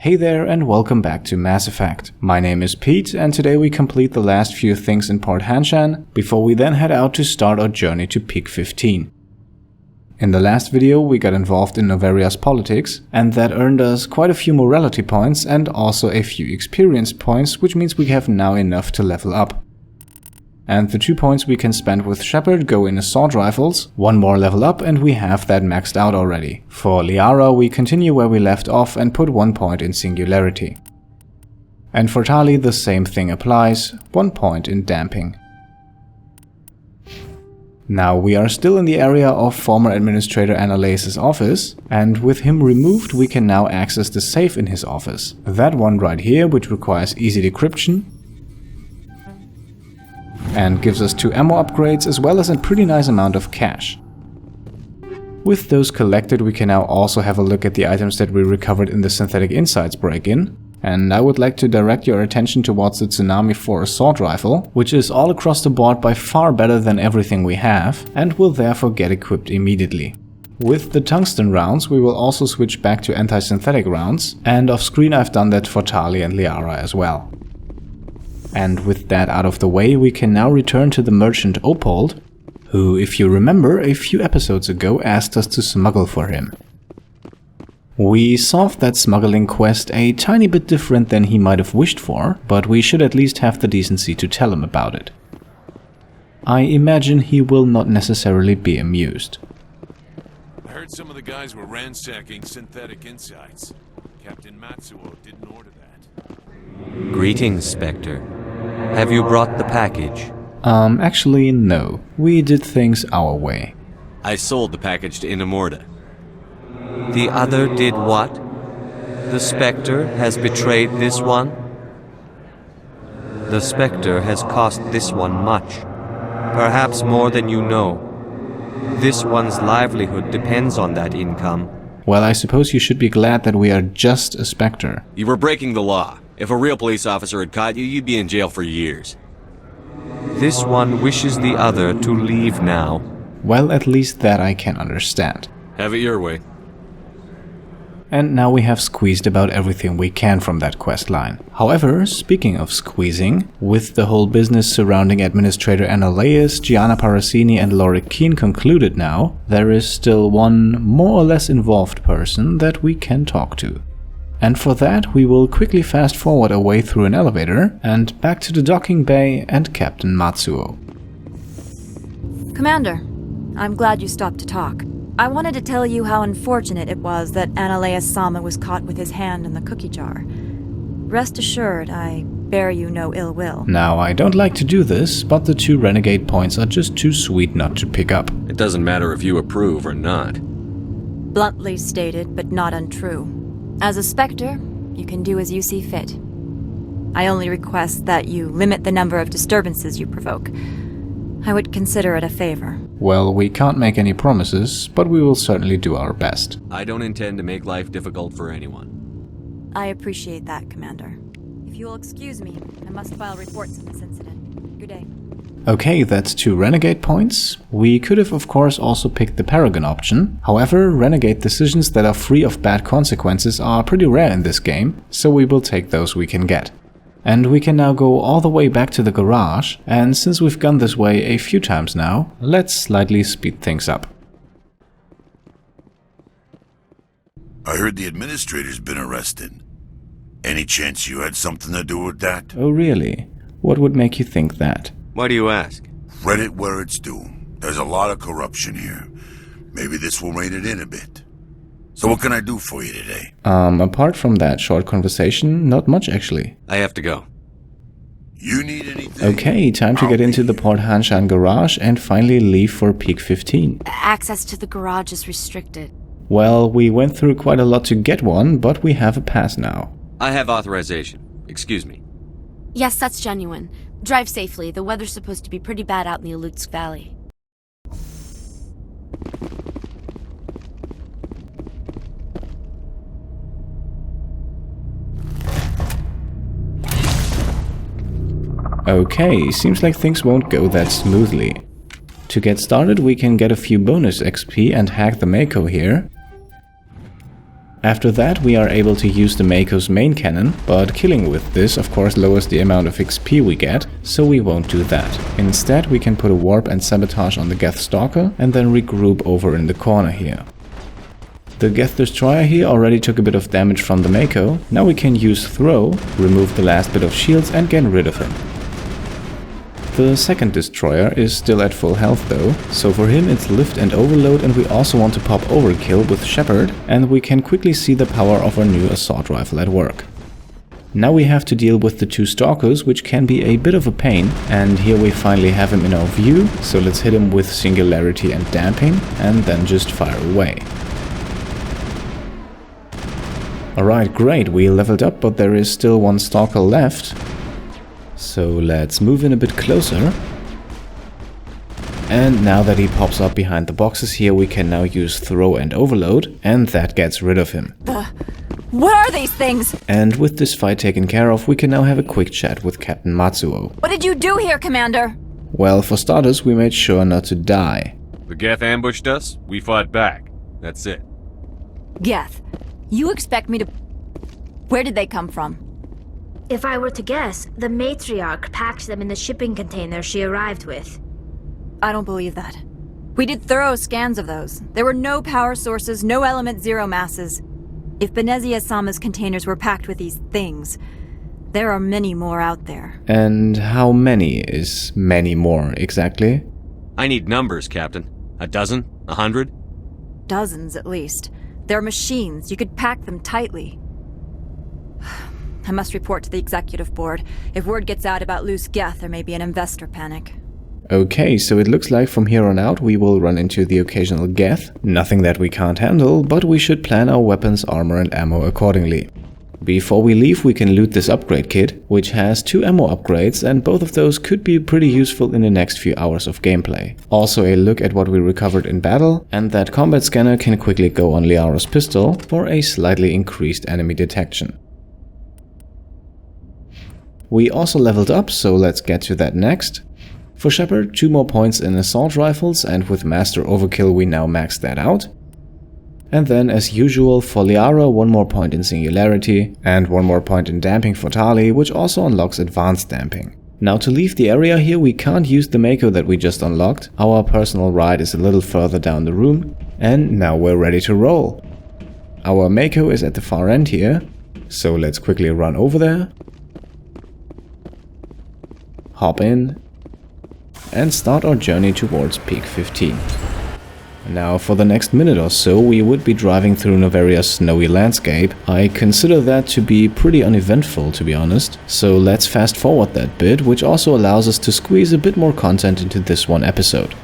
Hey there and welcome back to Mass Effect. My name is Pete and today we complete the last few things in Port Hanshan before we then head out to start our journey to Peak 15. In the last video we got involved in Noveria's politics and that earned us quite a few morality points and also a few experience points, which means we have now enough to level up. And the 2 points we can spend with Shepard go in assault rifles, 1 more level up and we have that maxed out already. For Liara we continue where we left off and put 1 point in Singularity. And for Tali the same thing applies, 1 point in Damping. Now we are still in the area of former Administrator Analysis' office, and with him removed we can now access the safe in his office. That one right here, which requires easy decryption, and gives us 2 ammo upgrades as well as a pretty nice amount of cash. With those collected we can now also have a look at the items that we recovered in the Synthetic Insights break-in, and I would like to direct your attention towards the Tsunami 4 assault rifle, which is all across the board by far better than everything we have and will therefore get equipped immediately. With the tungsten rounds we will also switch back to anti-synthetic rounds, and off screen I've done that for Tali and Liara as well. And with that out of the way, we can now return to the merchant Opold, who, if you remember, a few episodes ago asked us to smuggle for him. We solved that smuggling quest a tiny bit different than he might have wished for, but we should at least have the decency to tell him about it. I imagine he will not necessarily be amused. I heard some of the guys were ransacking Synthetic Insights. Captain Matsuo didn't order that. Greetings, Spectre. Have you brought the package? Actually no. We did things our way. I sold the package to Inamorta. The other did what? The Spectre has betrayed this one? The Spectre has cost this one much. Perhaps more than you know. This one's livelihood depends on that income. Well, I suppose you should be glad that we are just a Spectre. You were breaking the law. If a real police officer had caught you, you'd be in jail for years. This one wishes the other to leave now. Well, at least that I can understand. Have it your way. And now we have squeezed about everything we can from that quest line. However, speaking of squeezing, with the whole business surrounding Administrator Analysis, Gianna Parasini and Lorik Keen concluded now, there is still one more or less involved person that we can talk to. And for that we will quickly fast forward our way through an elevator and back to the docking bay and Captain Matsuo. Commander, I'm glad you stopped to talk. I wanted to tell you how unfortunate it was that Analysis-sama was caught with his hand in the cookie jar. Rest assured, I bear you no ill will. Now, I don't like to do this, but the 2 renegade points are just too sweet not to pick up. It doesn't matter if you approve or not. Bluntly stated, but not untrue. As a Spectre, you can do as you see fit. I only request that you limit the number of disturbances you provoke. I would consider it a favor. Well, we can't make any promises, but we will certainly do our best. I don't intend to make life difficult for anyone. I appreciate that, Commander. If you will excuse me, I must file reports on this incident. Good day. Okay, that's 2 renegade points. We could have of course also picked the Paragon option. However, renegade decisions that are free of bad consequences are pretty rare in this game, so we will take those we can get. And we can now go all the way back to the garage, and since we've gone this way a few times now, let's slightly speed things up. I heard the administrator's been arrested. Any chance you had something to do with that? Oh really? What would make you think that? Why do you ask? Read it where it's due. There's a lot of corruption here. Maybe this will rein it in a bit. So what can I do for you today? Apart from that short conversation, not much actually. I have to go. You need anything? Okay, time to get into the Port Hanshan Garage and finally leave for Peak 15. Access to the garage is restricted. Well, we went through quite a lot to get one, but we have a pass now. I have authorization. Excuse me. Yes, that's genuine. Drive safely. The weather's supposed to be pretty bad out in the Alutsk Valley. Okay, seems like things won't go that smoothly. To get started, we can get a few bonus XP and hack the Mako here. After that we are able to use the Mako's main cannon, but killing with this of course lowers the amount of XP we get, so we won't do that. Instead we can put a warp and sabotage on the Geth Stalker and then regroup over in the corner here. The Geth Destroyer here already took a bit of damage from the Mako, now we can use Throw, remove the last bit of shields and get rid of him. The second destroyer is still at full health though, so for him it's lift and overload, and we also want to pop overkill with Shepard, and we can quickly see the power of our new assault rifle at work. Now we have to deal with the two stalkers, which can be a bit of a pain, and here we finally have him in our view, so let's hit him with singularity and damping, and then just fire away. Alright, great, we leveled up, but there is still one stalker left. So let's move in a bit closer. And now that he pops up behind the boxes here, we can now use Throw and Overload, and that gets rid of him. What are these things? And with this fight taken care of, we can now have a quick chat with Captain Matsuo. What did you do here, Commander? Well, for starters, we made sure not to die. The Geth ambushed us, we fought back. That's it. Geth, you expect me to... Where did they come from? If I were to guess, the Matriarch packed them in the shipping container she arrived with. I don't believe that. We did thorough scans of those. There were no power sources, no element zero masses. If Benezia-sama's containers were packed with these things, there are many more out there. And how many is many more exactly? I need numbers, Captain. A dozen? 100? Dozens, at least. They're machines. You could pack them tightly. I must report to the executive board. If word gets out about loose Geth, there may be an investor panic. Okay, so it looks like from here on out we will run into the occasional Geth. Nothing that we can't handle, but we should plan our weapons, armor and ammo accordingly. Before we leave, we can loot this upgrade kit, which has 2 ammo upgrades, and both of those could be pretty useful in the next few hours of gameplay. Also a look at what we recovered in battle, and that combat scanner can quickly go on Liara's pistol for a slightly increased enemy detection. We also leveled up, so let's get to that next. For Shepard, 2 more points in assault rifles, and with Master Overkill we now maxed that out. And then as usual for Liara, 1 more point in Singularity, and 1 more point in Damping for Tali, which also unlocks Advanced Damping. Now to leave the area here we can't use the Mako that we just unlocked, our personal ride is a little further down the room, and now we're ready to roll. Our Mako is at the far end here, so let's quickly run over there. Hop in and start our journey towards Peak 15. Now for the next minute or so we would be driving through Noveria's snowy landscape. I consider that to be pretty uneventful, to be honest, so let's fast forward that bit, which also allows us to squeeze a bit more content into this one episode.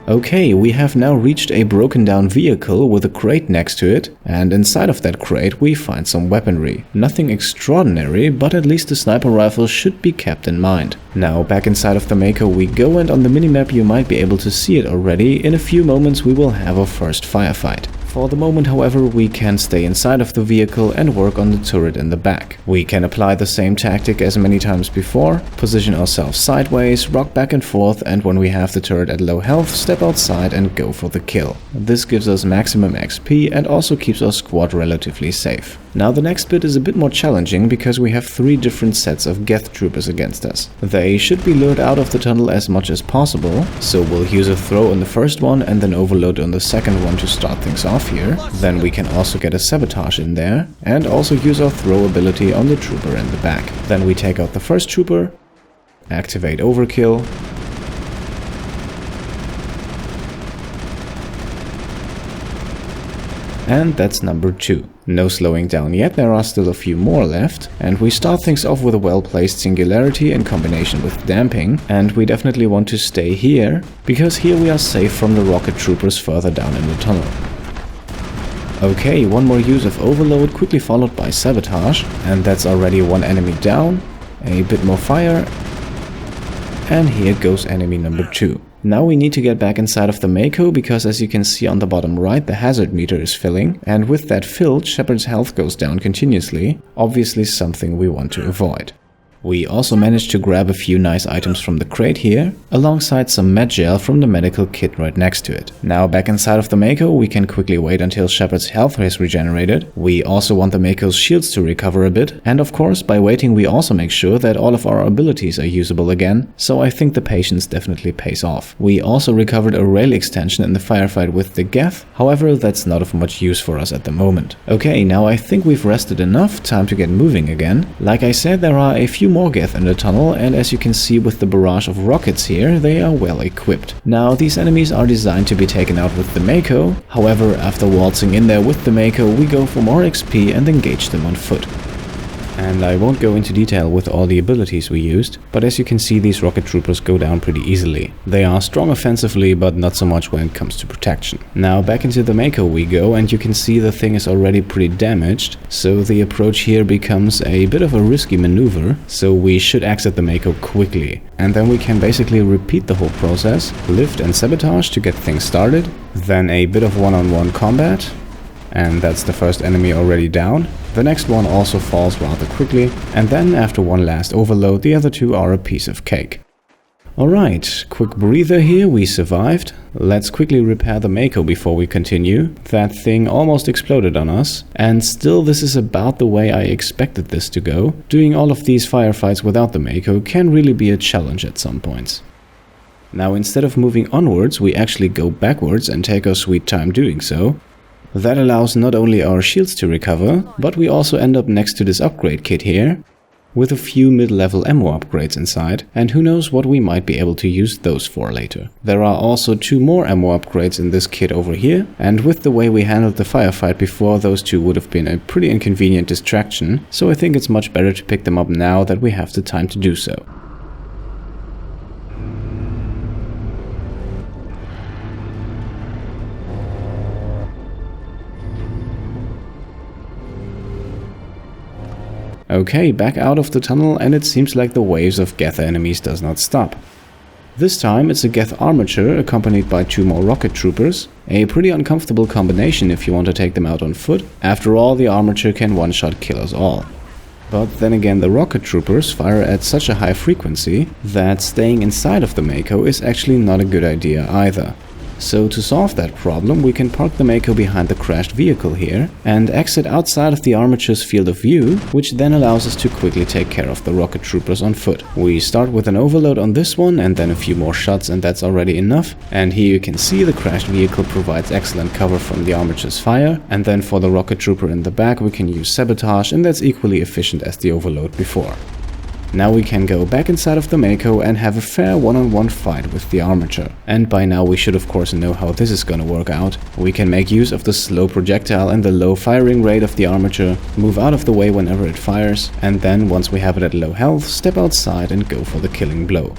Okay, we have now reached a broken down vehicle with a crate next to it, and inside of that crate we find some weaponry. Nothing extraordinary, but at least the sniper rifle should be kept in mind. Now back inside of the Mako we go, and on the minimap you might be able to see it already. In a few moments we will have our first firefight. For the moment, however, we can stay inside of the vehicle and work on the turret in the back. We can apply the same tactic as many times before, position ourselves sideways, rock back and forth, and when we have the turret at low health, step outside and go for the kill. This gives us maximum XP and also keeps our squad relatively safe. Now the next bit is a bit more challenging because we have 3 different sets of Geth troopers against us. They should be lured out of the tunnel as much as possible, so we'll use a throw on the first one and then overload on the second one to start things off here. Then we can also get a sabotage in there and also use our throw ability on the trooper in the back. Then we take out the first trooper, activate overkill, and that's number 2. No slowing down yet, there are still a few more left, and we start things off with a well-placed Singularity in combination with Damping, and we definitely want to stay here, because here we are safe from the rocket troopers further down in the tunnel. Okay, 1 more use of Overload, quickly followed by Sabotage, and that's already 1 enemy down, a bit more fire, and here goes enemy number 2. Now we need to get back inside of the Mako, because as you can see on the bottom right, the hazard meter is filling, and with that filled, Shepard's health goes down continuously, obviously something we want to avoid. We also managed to grab a few nice items from the crate here, alongside some medi-gel from the medical kit right next to it. Now back inside of the Mako, we can quickly wait until Shepard's health is regenerated. We also want the Mako's shields to recover a bit, and of course by waiting we also make sure that all of our abilities are usable again, so I think the patience definitely pays off. We also recovered a rail extension in the firefight with the Geth, however that's not of much use for us at the moment. Okay, now I think we've rested enough, time to get moving again. Like I said, there are a few more Geth in the tunnel, and as you can see with the barrage of rockets here, they are well equipped. Now these enemies are designed to be taken out with the Mako, however after waltzing in there with the Mako we go for more XP and engage them on foot. And I won't go into detail with all the abilities we used, but as you can see these rocket troopers go down pretty easily. They are strong offensively, but not so much when it comes to protection. Now back into the Mako we go, and you can see the thing is already pretty damaged, so the approach here becomes a bit of a risky maneuver, so we should exit the Mako quickly. And then we can basically repeat the whole process, lift and sabotage to get things started, then a bit of one-on-one combat, and that's the first enemy already down. The next one also falls rather quickly, and then after one last overload the other two are a piece of cake. Alright, quick breather here, we survived. Let's quickly repair the Mako before we continue. That thing almost exploded on us, and still this is about the way I expected this to go. Doing all of these firefights without the Mako can really be a challenge at some points. Now instead of moving onwards, we actually go backwards and take our sweet time doing so. That allows not only our shields to recover, but we also end up next to this upgrade kit here, with a few mid-level ammo upgrades inside, and who knows what we might be able to use those for later. There are also 2 more ammo upgrades in this kit over here, and with the way we handled the firefight before, those 2 would have been a pretty inconvenient distraction, so I think it's much better to pick them up now that we have the time to do so. Okay, back out of the tunnel, and it seems like the waves of Geth enemies does not stop. This time it's a Geth armature accompanied by 2 more rocket troopers, a pretty uncomfortable combination if you want to take them out on foot. After all, the armature can one-shot kill us all. But then again, the rocket troopers fire at such a high frequency that staying inside of the Mako is actually not a good idea either. So to solve that problem, we can park the Mako behind the crashed vehicle here and exit outside of the armature's field of view, which then allows us to quickly take care of the rocket troopers on foot. We start with an overload on this one and then a few more shots, and that's already enough. And here you can see the crashed vehicle provides excellent cover from the armature's fire, and then for the rocket trooper in the back we can use sabotage, and that's equally efficient as the overload before. Now we can go back inside of the Mako and have a fair one-on-one fight with the armature. And by now we should of course know how this is gonna work out. We can make use of the slow projectile and the low firing rate of the armature, move out of the way whenever it fires, and then once we have it at low health, step outside and go for the killing blow.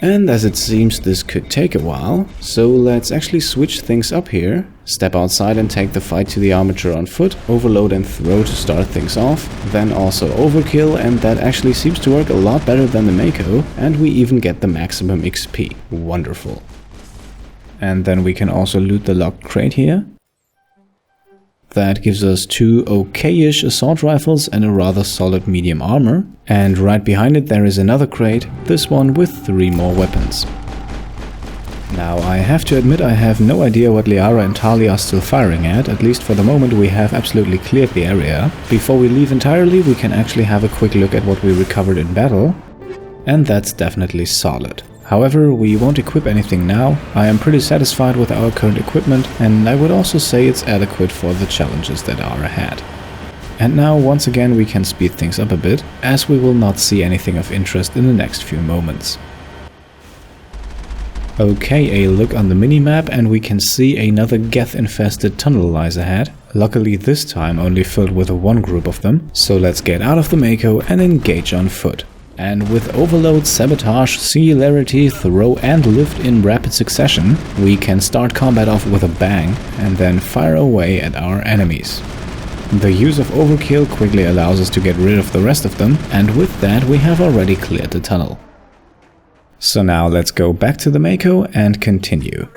And as it seems this could take a while, so let's actually switch things up here. Step outside and take the fight to the armature on foot, overload and throw to start things off, then also overkill, and that actually seems to work a lot better than the Mako, and we even get the maximum XP. Wonderful. And then we can also loot the locked crate here. That gives us 2 okay-ish assault rifles and a rather solid medium armor. And right behind it there is another crate, this one with 3 more weapons. Now I have to admit I have no idea what Liara and Tali are still firing at least for the moment we have absolutely cleared the area. Before we leave entirely we can actually have a quick look at what we recovered in battle. And that's definitely solid. However, we won't equip anything now. I am pretty satisfied with our current equipment, and I would also say it's adequate for the challenges that are ahead. And now once again we can speed things up a bit, as we will not see anything of interest in the next few moments. Okay, a look on the minimap and we can see another Geth-infested tunnel lies ahead. Luckily this time only filled with 1 group of them, so let's get out of the Mako and engage on foot. And with overload, sabotage, singularity, throw and lift in rapid succession, we can start combat off with a bang and then fire away at our enemies. The use of overkill quickly allows us to get rid of the rest of them, and with that we have already cleared the tunnel. So now let's go back to the Mako and continue.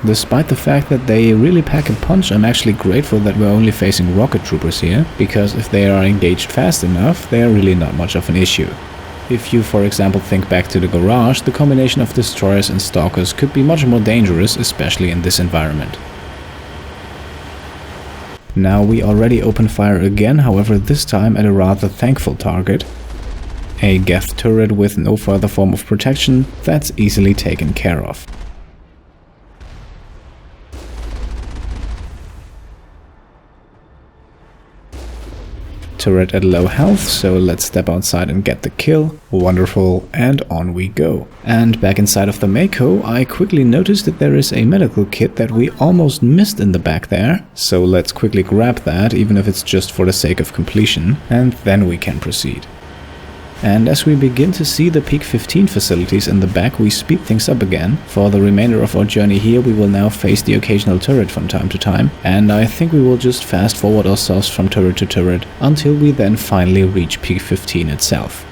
Despite the fact that they really pack a punch, I'm actually grateful that we're only facing rocket troopers here, because if they are engaged fast enough, they are really not much of an issue. If you, for example, think back to the garage, the combination of destroyers and stalkers could be much more dangerous, especially in this environment. Now we already open fire again, however this time at a rather thankful target. A Geth turret with no further form of protection, that's easily taken care of. Turret at low health, so let's step outside and get the kill. Wonderful, and on we go. And back inside of the Mako, I quickly noticed that there is a medical kit that we almost missed in the back there. So let's quickly grab that, even if it's just for the sake of completion, and then we can proceed. And as we begin to see the Peak 15 facilities in the back, we speed things up again. For the remainder of our journey here, we will now face the occasional turret from time to time, and I think we will just fast forward ourselves from turret to turret until we then finally reach Peak 15 itself.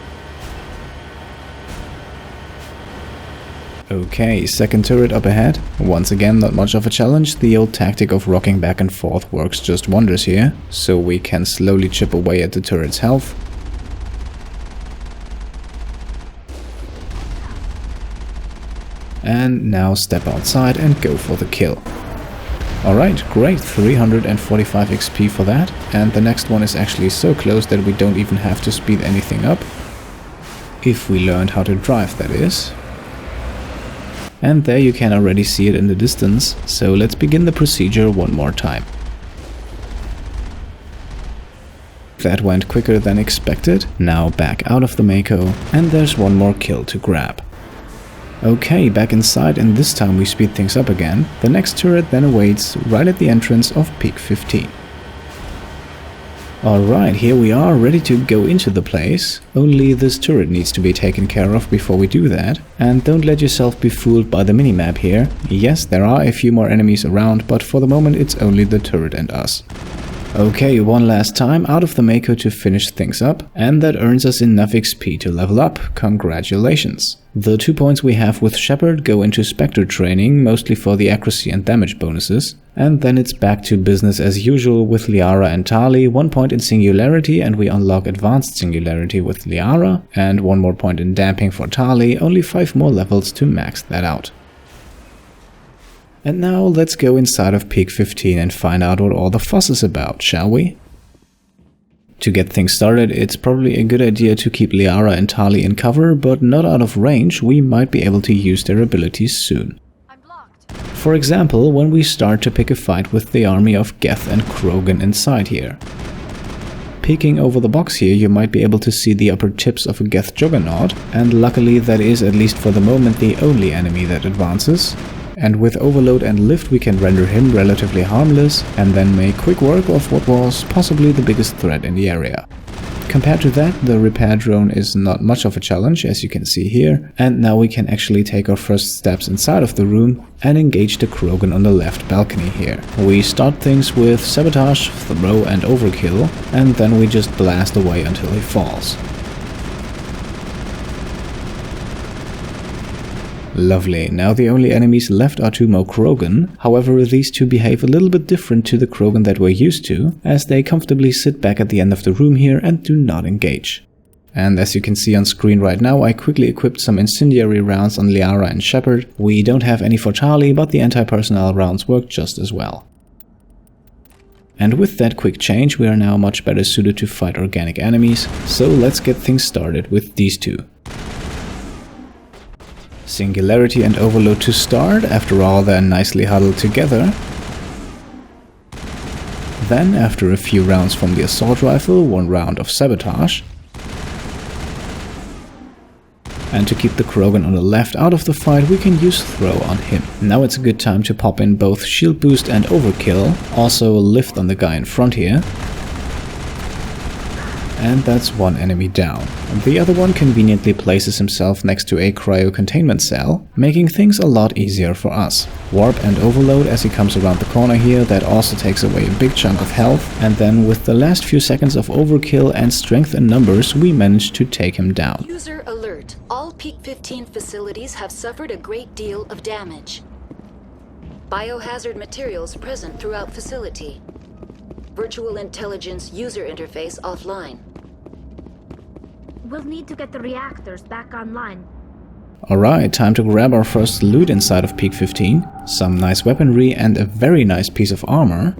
Okay, second turret up ahead. Once again, not much of a challenge. The old tactic of rocking back and forth works just wonders here, so we can slowly chip away at the turret's health. And now step outside and go for the kill. Alright, great, 345 XP for that, and the next one is actually so close that we don't even have to speed anything up. If we learned how to drive, that is. And there you can already see it in the distance, so let's begin the procedure one more time. That went quicker than expected. Now back out of the Mako, and there's one more kill to grab. Okay, back inside, and this time we speed things up again. The next turret then awaits right at the entrance of Peak 15. Alright, here we are, ready to go into the place. Only this turret needs to be taken care of before we do that. And don't let yourself be fooled by the minimap here. Yes, there are a few more enemies around, but for the moment it's only the turret and us. Okay, one last time out of the Mako to finish things up, and that earns us enough XP to level up. Congratulations! The 2 points we have with Shepard go into Spectre training, mostly for the accuracy and damage bonuses, and then it's back to business as usual with Liara and Tali, 1 point in Singularity, and we unlock Advanced Singularity with Liara, and 1 more point in Damping for Tali, only 5 more levels to max that out. And now let's go inside of Peak 15 and find out what all the fuss is about, shall we? To get things started, it's probably a good idea to keep Liara and Tali in cover, but not out of range. We might be able to use their abilities soon. For example, when we start to pick a fight with the army of Geth and Krogan inside here. Peeking over the box here, you might be able to see the upper tips of a Geth juggernaut, and luckily that is, at least for the moment, the only enemy that advances. And with overload and lift we can render him relatively harmless and then make quick work of what was possibly the biggest threat in the area. Compared to that, the repair drone is not much of a challenge, as you can see here, and now we can actually take our first steps inside of the room and engage the Krogan on the left balcony here. We start things with sabotage, throw and overkill, and then we just blast away until he falls. Lovely, now the only enemies left are 2 more Krogan. However, these two behave a little bit different to the Krogan that we're used to, as they comfortably sit back at the end of the room here and do not engage. And as you can see on screen right now, I quickly equipped some incendiary rounds on Liara and Shepard. We don't have any for Tali, but the anti-personnel rounds work just as well. And with that quick change, we are now much better suited to fight organic enemies, so let's get things started with these two. Singularity and Overload to start, after all they're nicely huddled together. Then, after a few rounds from the Assault Rifle, 1 round of Sabotage. And to keep the Krogan on the left out of the fight, we can use Throw on him. Now it's a good time to pop in both Shield Boost and Overkill, also Lift on the guy in front here. And that's 1 enemy down. The other one conveniently places himself next to a cryo-containment cell, making things a lot easier for us. Warp and Overload as he comes around the corner here, that also takes away a big chunk of health, and then with the last few seconds of Overkill and Strength in numbers, we managed to take him down. User alert. All Peak 15 facilities have suffered a great deal of damage. Biohazard materials present throughout facility. Virtual intelligence user interface offline. We'll need to get the reactors back online. Alright, time to grab our first loot inside of Peak 15. Some nice weaponry and a very nice piece of armor.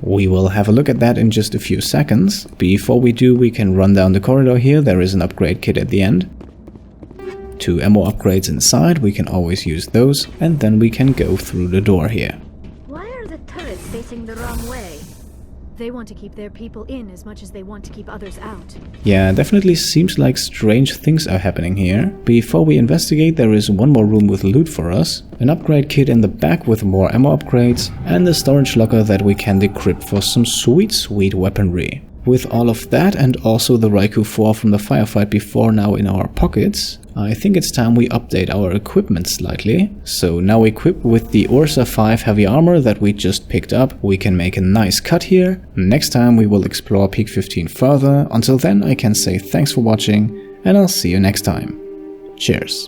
We will have a look at that in just a few seconds. Before we do, we can run down the corridor here. There is an upgrade kit at the end. 2 ammo upgrades inside, we can always use those, and then we can go through the door here. Why are the turrets facing the wrong way? They want to keep their people in as much as they want to keep others out. Yeah, definitely seems like strange things are happening here. Before we investigate, there is one more room with loot for us, an upgrade kit in the back with more ammo upgrades, and a storage locker that we can decrypt for some sweet weaponry. With all of that and also the Raikou 4 from the Firefight before now in our pockets, I think it's time we update our equipment slightly. So now equipped with the Ursa 5 heavy armor that we just picked up, we can make a nice cut here. Next time we will explore Peak 15 further. Until then, I can say thanks for watching and I'll see you next time. Cheers.